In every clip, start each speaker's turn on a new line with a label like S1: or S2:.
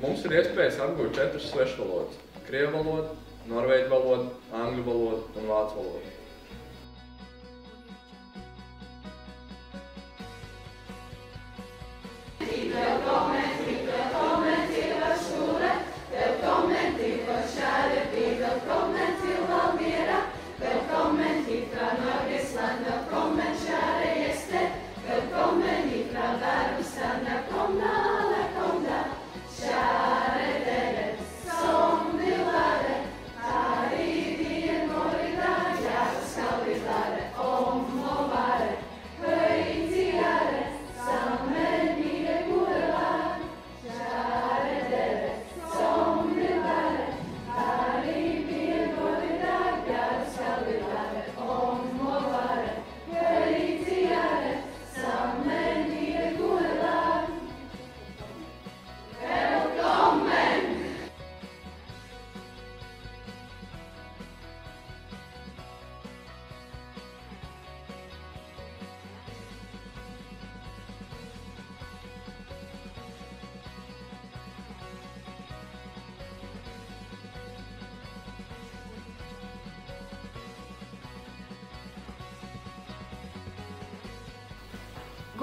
S1: Mums ir iespējas apgūt 4 svešvalodas – krievu valodu, norvēģu valodu, angļu valodu un vācu valodu.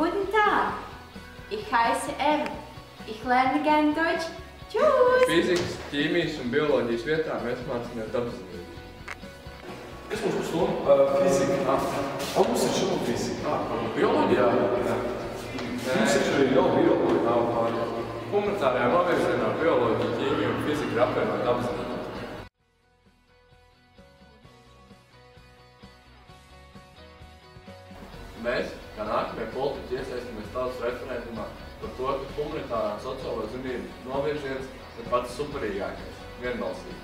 S2: Guten Tag, ich heiße Eva. Ich lerne gerne Deutsch. Tschüss!
S1: Fizikas, ķīmijas un bioloģijas vietā mēs mācāmies dabaszinības.
S3: Kas mums būs stundu? Fizika. Mums ir šodien fizika. Bioloģijā? Mums ir arī jau bioloģija.
S1: Humanitārajā novirzienā bioloģija, ķīmija un fizika ir apvienot dabaszinības. Mēs, kā nākamie politiķi, iesaistamies tautas referendumā par to, ka humanitārā un sociālo zinību novirziens ir pats superīgākais, vienbalsīgi.